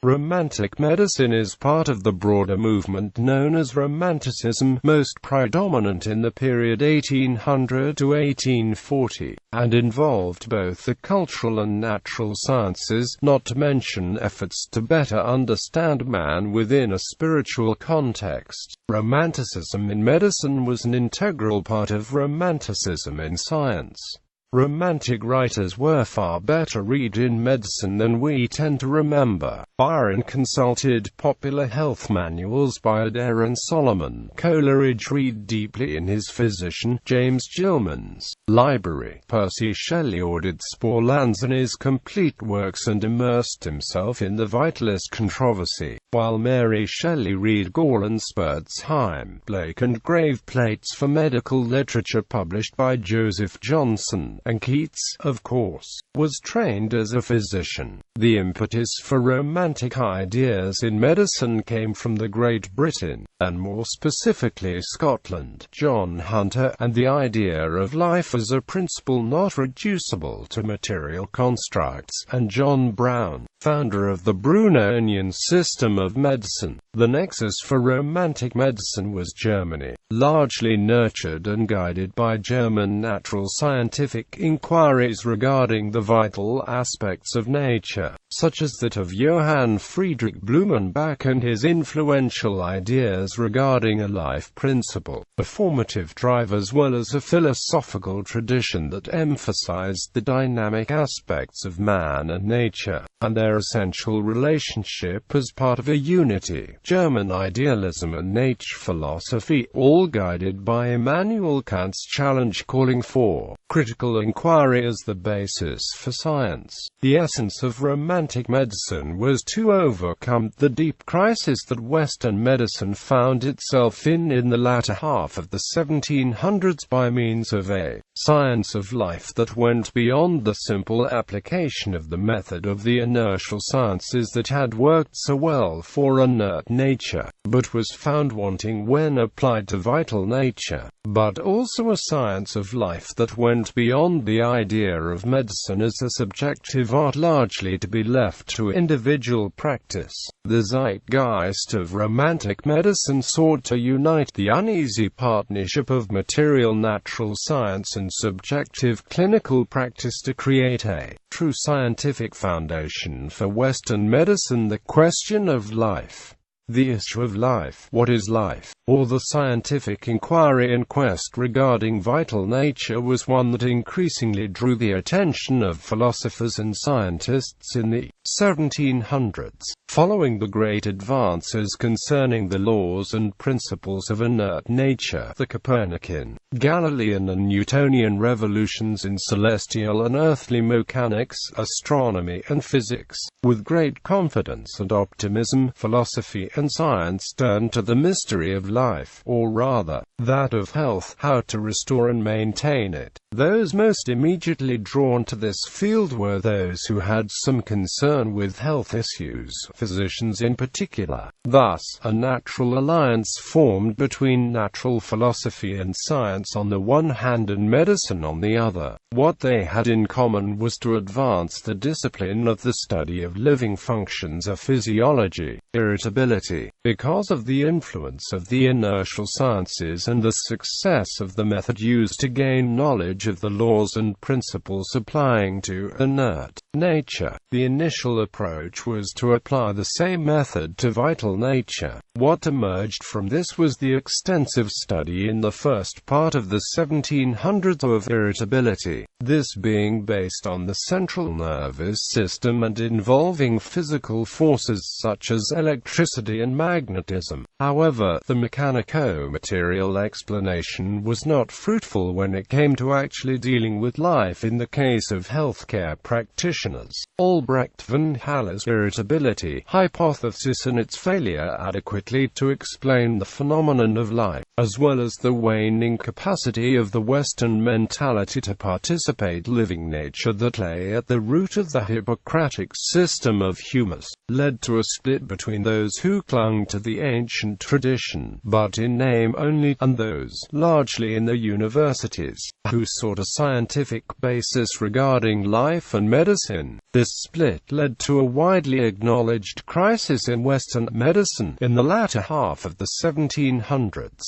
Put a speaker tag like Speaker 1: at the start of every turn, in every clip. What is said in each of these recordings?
Speaker 1: Romantic medicine is part of the broader movement known as Romanticism, most predominant in the period 1800 to 1840, and involved both the cultural and natural sciences, not to mention efforts to better understand man within a spiritual context. Romanticism in medicine was an integral part of Romanticism in science. Romantic writers were far better read in medicine than we tend to remember. Byron consulted popular health manuals by Adair and Solomon. Coleridge read deeply in his physician, James Gillman's, library. Percy Shelley ordered Spallanzani's complete works and immersed himself in the vitalist controversy, while Mary Shelley read Gall and Spurzheim, Blake and engraved plates for medical literature published by Joseph Johnson, and Keats, of course, was trained as a physician. The impetus for romantic ideas in medicine came from the Great Britain, and more specifically Scotland. John Hunter, and the idea of life as a principle not reducible to material constructs, and John Brown, founder of the Brunonian system of medicine. The nexus for Romantic medicine was Germany, largely nurtured and guided by German natural scientific inquiries regarding the vital aspects of nature, such as that of Johann Friedrich Blumenbach and his influential ideas regarding a life principle, a formative drive as well as a philosophical tradition that emphasized the dynamic aspects of man and nature, and their essential relationship as part of a unity. German idealism and nature philosophy, all guided by Immanuel Kant's challenge calling for critical inquiry as the basis for science. The essence of Romantic medicine was to overcome the deep crisis that Western medicine found itself in the latter half of the 1700s by means of a science of life that went beyond the simple application of the method of the inertial sciences that had worked so well for inert nature, but was found wanting when applied to vital nature, but also a science of life that went beyond the idea of medicine as a subjective art largely to be left to individual practice. The zeitgeist of Romantic medicine sought to unite the uneasy partnership of material natural science and subjective clinical practice to create a true scientific foundation for Western medicine. The question of life, the issue of life, what is life, or the scientific inquiry and quest regarding vital nature was one that increasingly drew the attention of philosophers and scientists in the 1700s. Following the great advances concerning the laws and principles of inert nature, the Copernican, Galilean and Newtonian revolutions in celestial and earthly mechanics, astronomy and physics, with great confidence and optimism, philosophy and science turned to the mystery of life, or rather, that of health, how to restore and maintain it. Those most immediately drawn to this field were those who had some concern with health issues, physicians in particular. Thus, a natural alliance formed between natural philosophy and science on the one hand and medicine on the other. What they had in common was to advance the discipline of the study of living functions of physiology, irritability, because of the influence of the inertial sciences and the success of the method used to gain knowledge of the laws and principles applying to inert nature. The initial approach was to apply the same method to vital nature. What emerged from this was the extensive study in the first part of the 1700s of irritability, this being based on the central nervous system and involving physical forces such as electricity and magnetism. However, the mechanico-material explanation was not fruitful when it came to actually dealing with life in the case of healthcare practitioners. Albrecht von Haller's irritability hypothesis and its failure adequately to explain the phenomenon of life as well as the waning capacity of the Western mentality to participate living nature that lay at the root of the Hippocratic system of humus, led to a split between those who clung to the ancient tradition, but in name only, and those, largely in the universities, who sought a scientific basis regarding life and medicine. This split led to a widely acknowledged crisis in Western medicine in the latter half of the 1700s.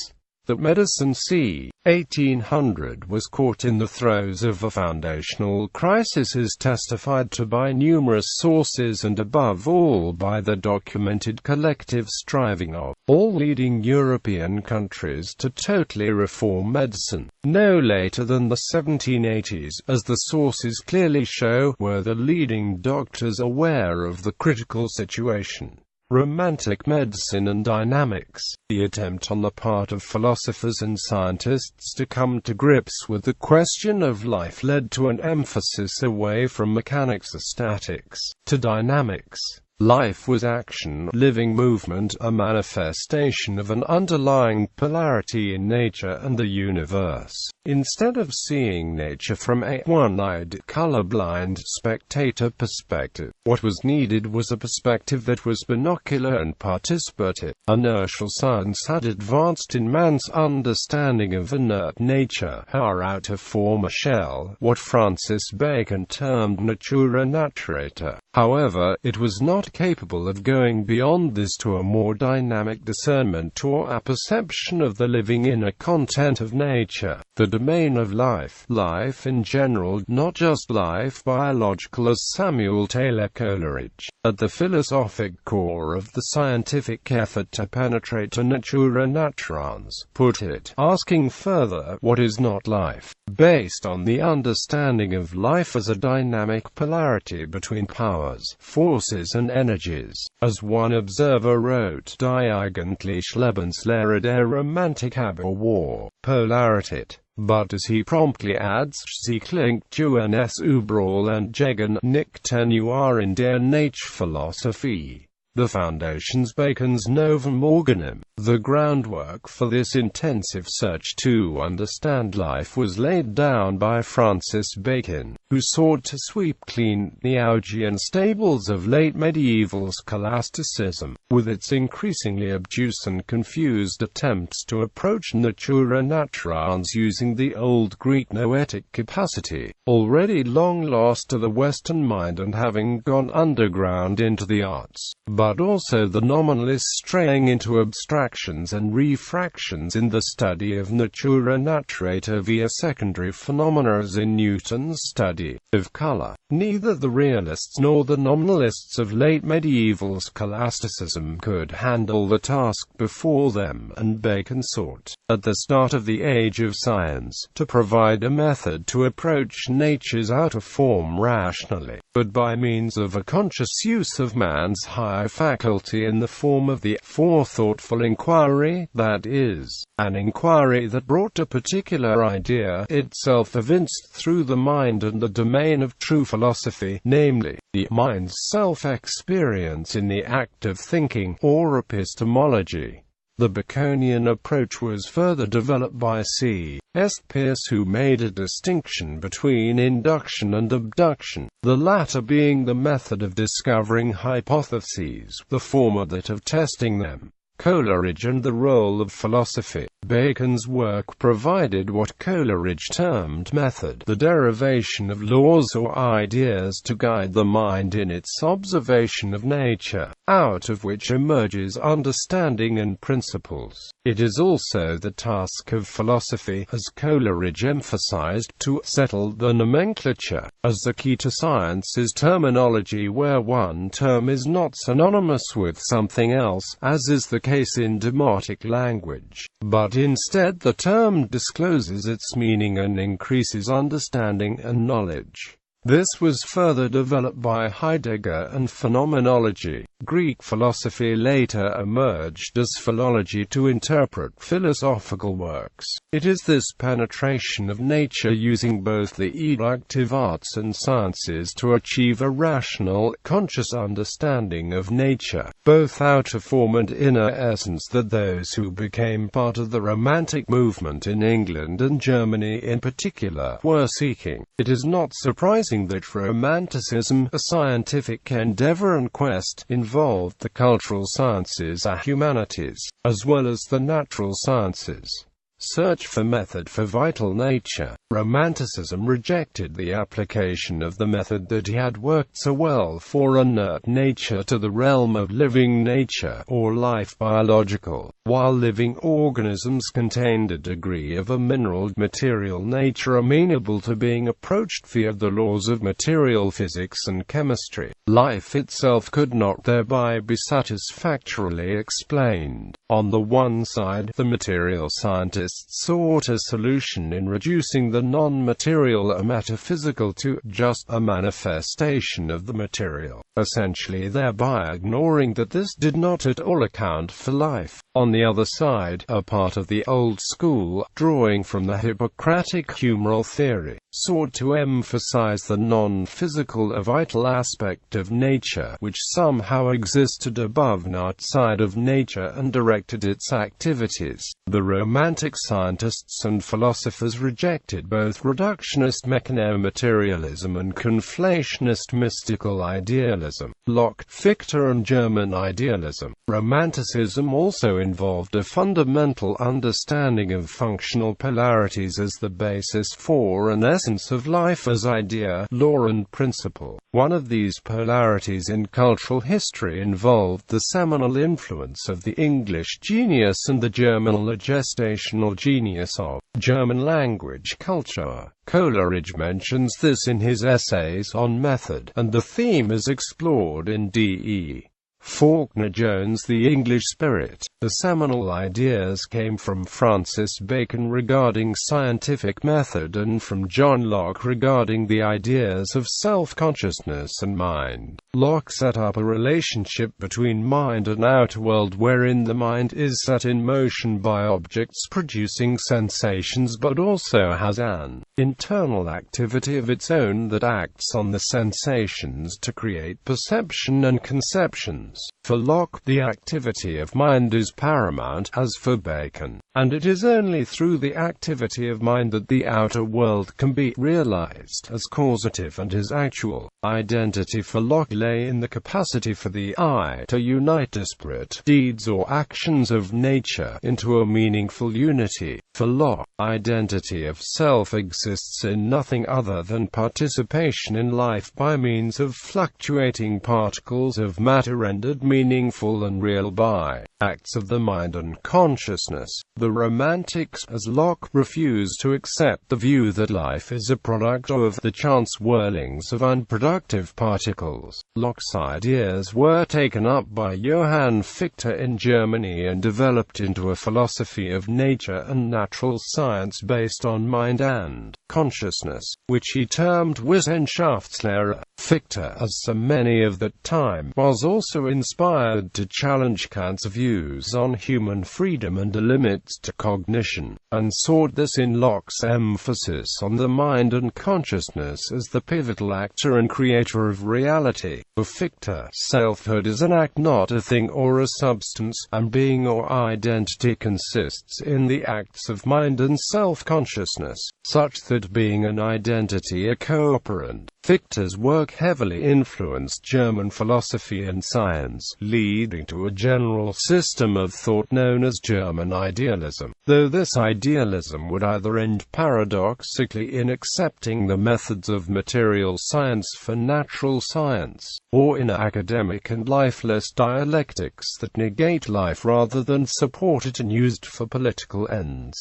Speaker 1: That medicine c. 1800 was caught in the throes of a foundational crisis is testified to by numerous sources and above all by the documented collective striving of all leading European countries to totally reform medicine. No later than the 1780s, as the sources clearly show, were the leading doctors aware of the critical situation. Romantic medicine and dynamics. The attempt on the part of philosophers and scientists to come to grips with the question of life led to an emphasis away from mechanics or statics, to dynamics. Life was action, living movement, a manifestation of an underlying polarity in nature and the universe. Instead of seeing nature from a one-eyed, colorblind, spectator perspective, what was needed was a perspective that was binocular and participative. Inertial science had advanced in man's understanding of inert nature, our outer form a shell, what Francis Bacon termed natura naturator. However, it was not capable of going beyond this to a more dynamic discernment or apperception of the living inner content of nature, the domain of life, life in general, not just life biological as Samuel Taylor Coleridge, at the philosophic core of the scientific effort to penetrate to natura naturans, put it, asking further, what is not life, based on the understanding of life as a dynamic polarity between powers, forces and energies. As one observer wrote, Die eigentliche Lebenslehre der Romantik habe war, Polarität. But as he promptly adds, sie klingt uns überall und gegen nicht tenure in der Naturphilosophie. The foundations Bacon's Novum Organum. The groundwork for this intensive search to understand life was laid down by Francis Bacon, who sought to sweep clean the Augean stables of late medieval scholasticism, with its increasingly obtuse and confused attempts to approach natura naturans using the old Greek noetic capacity, already long lost to the Western mind and having gone underground into the arts, but also the nominalists straying into abstractions and refractions in the study of natura naturator via secondary phenomena as in Newton's study of color. Neither the realists nor the nominalists of late medieval scholasticism could handle the task before them, and Bacon sought, at the start of the age of science, to provide a method to approach nature's outer form rationally, but by means of a conscious use of man's higher faculty in the form of the forethoughtful inquiry, that is, an inquiry that brought a particular idea, itself evinced through the mind and the domain of true philosophy, namely, the mind's self-experience in the act of thinking, or epistemology. The Baconian approach was further developed by C.S. Peirce, who made a distinction between induction and abduction, the latter being the method of discovering hypotheses, the former that of testing them. Coleridge and the role of philosophy. Bacon's work provided what Coleridge termed method, the derivation of laws or ideas to guide the mind in its observation of nature, out of which emerges understanding and principles. It is also the task of philosophy, as Coleridge emphasized, to settle the nomenclature, as the key to science is terminology where one term is not synonymous with something else, as is the case in demotic language, but instead the term discloses its meaning and increases understanding and knowledge. This was further developed by Heidegger and phenomenology. Greek philosophy later emerged as philology to interpret philosophical works. It is this penetration of nature using both the educative arts and sciences to achieve a rational, conscious understanding of nature, both outer form and inner essence, that those who became part of the Romantic movement in England and Germany in particular were seeking. It is not surprising that Romanticism, a scientific endeavor and quest, involved the cultural sciences and humanities, as well as the natural sciences. Search for method for vital nature. Romanticism rejected the application of the method that had worked so well for inert nature to the realm of living nature, or life biological. While living organisms contained a degree of a mineral material nature amenable to being approached via the laws of material physics and chemistry, life itself could not thereby be satisfactorily explained. On the one side, the material scientists sought a solution in reducing the non-material or metaphysical to just a manifestation of the material, essentially thereby ignoring that this did not at all account for life. On the other side, a part of the old school, drawing from the Hippocratic humoral theory, sought to emphasize the non-physical or vital aspect of nature, which somehow existed above and outside of nature and directed its activities. The Romantic scientists and philosophers rejected both reductionist mechano-materialism and conflationist mystical idealism. Locke, Fichte and German idealism. Romanticism also involved a fundamental understanding of functional polarities as the basis for an essence of life as idea, law and principle. One of these polarities in cultural history involved the seminal influence of the English genius and the German gestational genius of German language culture. Coleridge mentions this in his essays on method, and the theme is explored in D.E. Faulkner Jones' The English Spirit. The seminal ideas came from Francis Bacon regarding scientific method and from John Locke regarding the ideas of self-consciousness and mind. Locke set up a relationship between mind and outer world wherein the mind is set in motion by objects producing sensations but also has an internal activity of its own that acts on the sensations to create perception and conceptions. For Locke, the activity of mind is paramount, as for Bacon, and it is only through the activity of mind that the outer world can be realized as causative and as actual. Identity for Locke lay in the capacity for the I to unite disparate deeds or actions of nature into a meaningful unity. For Locke, identity of self exists in nothing other than participation in life by means of fluctuating particles of matter rendered meaningful and real by acts of the mind and consciousness. The Romantics, as Locke, refused to accept the view that life is a product of the chance whirlings of unproductive particles. Locke's ideas were taken up by Johann Fichte in Germany and developed into a philosophy of nature and natural science based on mind and consciousness, which he termed Wissenschaftslehre. Fichte, as so many of that time, was also inspired to challenge Kant's views on human freedom and the limits to cognition, and sought this in Locke's emphasis on the mind and consciousness as the pivotal actor and creator of reality. For Fichte, selfhood is an act, not a thing or a substance, and being or identity consists in the acts of mind and self-consciousness, such that being and identity are cooperant. Fichte's work heavily influenced German philosophy and science, leading to a general system of thought known as German idealism, though this idealism would either end paradoxically in accepting the methods of material science for natural science, or in academic and lifeless dialectics that negate life rather than support it and used for political ends.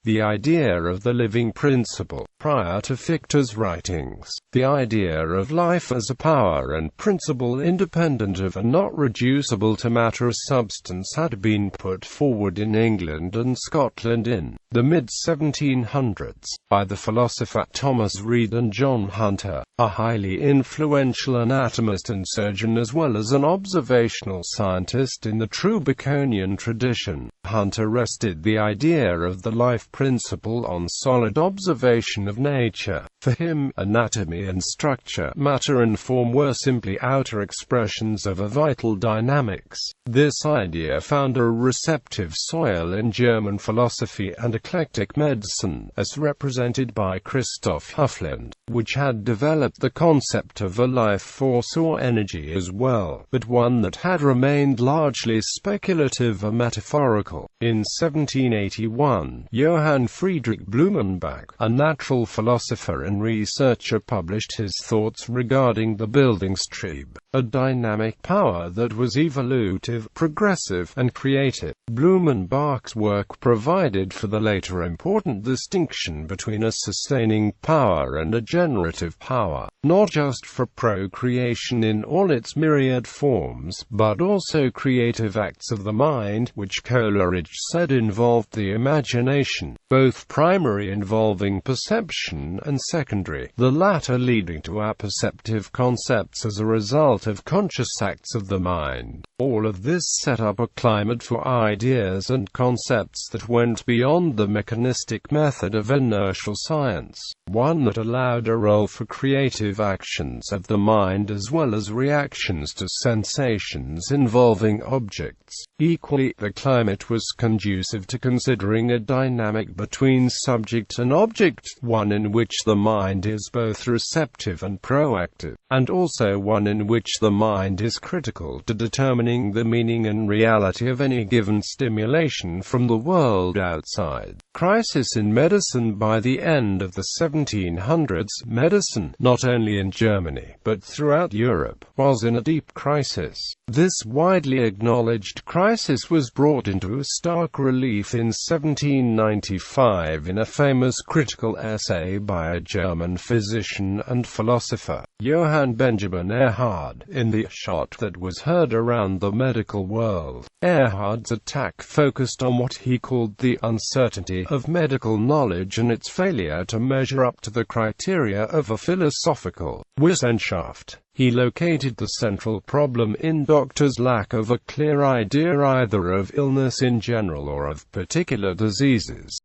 Speaker 1: The idea of the living principle. Prior to Fichte's writings, the idea of life as a power and principle independent of and not reducible to matter or substance had been put forward in England and Scotland in the mid-1700s by the philosopher Thomas Reid and John Hunter. a highly influential anatomist and surgeon as well as an observational scientist in the true Baconian tradition. Hunter rested the idea of the life principle on solid observation of nature. For him, anatomy and structure, matter and form were simply outer expressions of a vital dynamics. This idea found a receptive soil in German philosophy and eclectic medicine, as represented by Christoph Huffland, which had developed the concept of a life force or energy as well, but one that had remained largely speculative or metaphorical. In 1781, Johann Friedrich Blumenbach, a natural philosopher and researcher, published his thoughts regarding the Bildungstrieb, a dynamic power that was evolutive, progressive, and creative. Blumenbach's work provided for the later important distinction between a sustaining power and a generative power, not just for procreation in all its myriad forms, but also creative acts of the mind, which Coleridge said involved the imagination, both primary involving perception and secondary, the latter leading to apperceptive concepts as a result of conscious acts of the mind. All of this set up a climate for ideas and concepts that went beyond the mechanistic method of inertial science, one that allowed a role for creative actions of the mind as well as reactions to sensations involving objects. Equally, the climate was conducive to considering a dynamic between subject and object, one in which the mind is both receptive and proactive, and also one in which the mind is critical to determining the meaning and reality of any given stimulation from the world outside. Crisis in medicine. By the end of the 1700s, medicine, not only in Germany, but throughout Europe, was in a deep crisis. This widely acknowledged crisis was brought into stark relief in 1795 in a famous critical essay by a German physician and philosopher, Johann Benjamin Erhard, in the shot that was heard around the medical world. Erhard's attack focused on what he called the uncertainty of medical knowledge and its failure to measure up to the criteria of a philosophical Wissenschaft. He located the central problem in doctors' lack of a clear idea either of illness in general or of particular diseases.